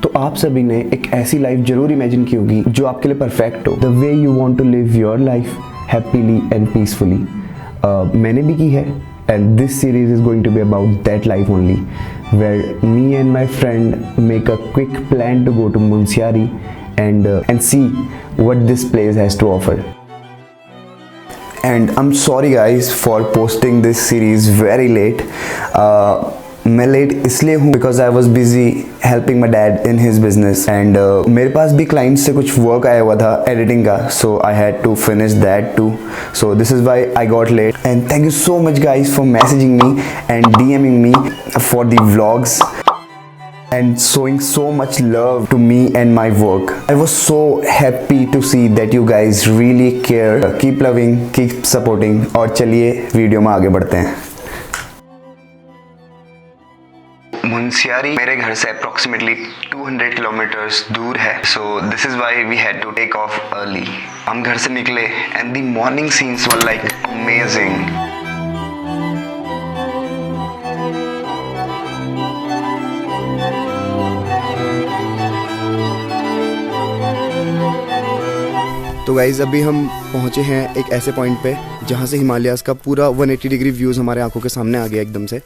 तो आप सभी ने एक ऐसी लाइफ जरूर इमेजिन की होगी जो आपके लिए परफेक्ट हो, the way you want to live your life happily and peacefully. मैंने भी की है, and this series is going to be about that life only, where me and my friend make a quick plan to go to Munsiyari and see what this place has to offer. And I'm sorry guys for posting this series very late. मैं late इसलिए हूँ because I was busy helping my dad in his business, and मेरे पास भी client से कुछ work आया हुआ था एडिटिंग का, so I had to finish that too, so this is why I got late. And thank you so much guys for messaging me and DMing me for the vlogs and showing so much love to me and my work. I was so happy to see that you guys really care. Keep loving, keep supporting. और चलिए video में आगे बढ़ते हैं। मुंशियारी मेरे घर से approximately 200 kilometres दूर है, so this is why we had to take off early. हम घर से निकले and the morning scenes were like amazing. तो गाइज़ अभी हम पहुँचे हैं एक ऐसे पॉइंट पे जहाँ से हिमालयाज़ का पूरा 180 डिग्री व्यूज़ हमारे आंखों के सामने आ गया एकदम से।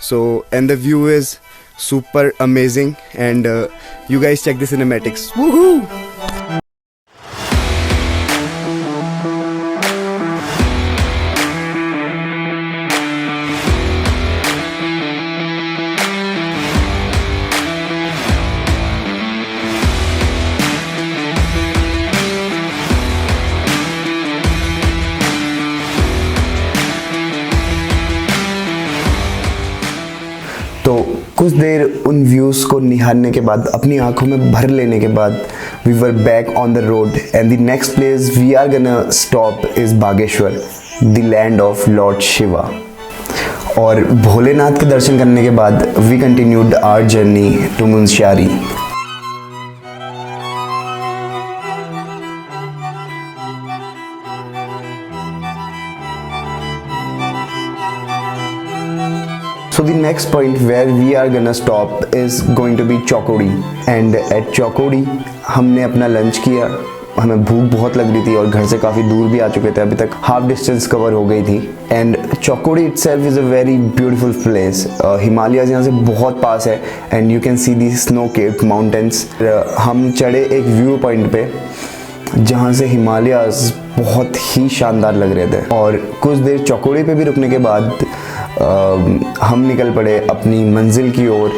So and the view is super amazing and you guys check the cinematics. Woohoo! तो कुछ देर उन व्यूज़ को निहारने के बाद, अपनी आंखों में भर लेने के बाद, we were back on the road and the next place we are gonna stop is Bageshwar, the land of lord Shiva. और भोलेनाथ के दर्शन करने के बाद we continued our journey to Munsiyari. So the next point where we are gonna stop is going to be Chokodi, and at Chokodi हमने अपना lunch किया। हमें भूख बहुत लग रही थी और घर से काफ़ी दूर भी आ चुके थे, अभी तक हाफ डिस्टेंस कवर हो गई थी। And Chaukori itself is a very beautiful place. Himalayas यहाँ से बहुत पास है and you can see the snow capped mountains. हम चढ़े एक व्यू पॉइंट पे जहाँ से हिमालयाज़ बहुत ही शानदार लग रहे थे, और कुछ देर चौकोड़ी पे भी रुकने के बाद हम निकल पड़े अपनी मंजिल की ओर।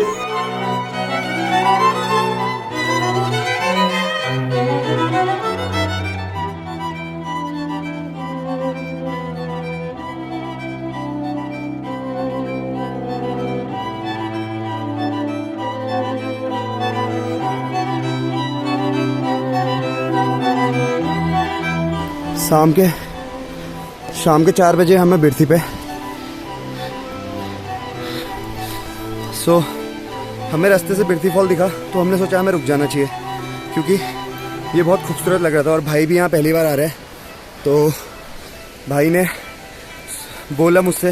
शाम के 4 बजे हमें बिरथी पे। सो हमें रास्ते से बिरथी फॉल दिखा तो हमने सोचा हमें रुक जाना चाहिए, क्योंकि ये बहुत खूबसूरत लग रहा था और भाई भी यहाँ पहली बार आ रहे हैं। तो भाई ने बोला मुझसे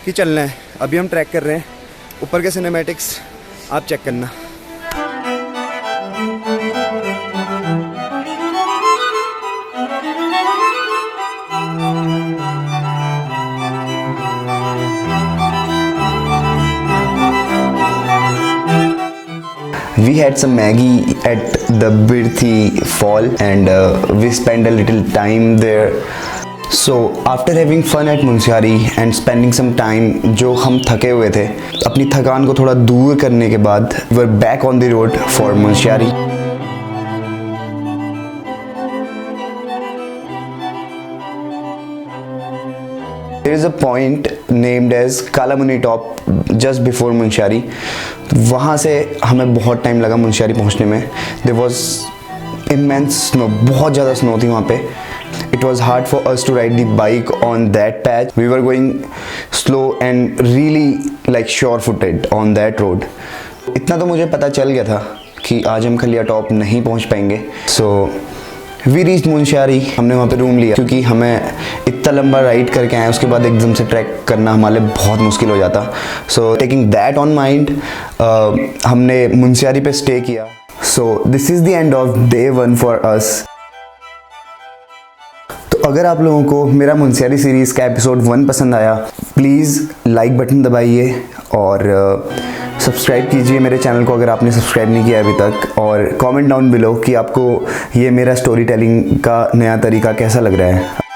कि चलना है। अभी हम ट्रैक कर रहे हैं, ऊपर के सिनेमैटिक्स आप चेक करना। We had some Maggie at the Birthi Fall and we spent a little time there. So after having fun at Munsiyari and spending some time, जो हम थके हुए थे, अपनी थकान को थोड़ा दूर करने के बाद we were back on the road for Munsiyari. There is a point named as Kalamuni top just before Munsiyari. वहाँ से हमें बहुत टाइम लगा मुंशियारी पहुँचने में। There was immense snow, बहुत ज़्यादा स्नो थी वहाँ पे। It was hard for us to ride the bike on that patch. We were going slow and really like sure-footed on that road. इतना तो मुझे पता चल गया था कि आज हम खलिया टॉप नहीं पहुँच पाएंगे। So वी रीच मुंशियारी, हमने वहाँ पे रूम लिया क्योंकि हमें इतना लंबा राइड करके आए उसके बाद एकदम से ट्रैक करना हमारे लिए बहुत मुश्किल हो जाता। So taking that on mind हमने मुंशियारी पे स्टे किया। So this is the end of day 1 for us. तो अगर आप लोगों को मेरा मुंशियारी सीरीज़ का एपिसोड 1 पसंद आया, प्लीज़ लाइक बटन दबाइए और सब्सक्राइब कीजिए मेरे चैनल को अगर आपने सब्सक्राइब नहीं किया अभी तक, और कमेंट डाउन बिलो कि आपको ये मेरा स्टोरी टेलिंग का नया तरीका कैसा लग रहा है।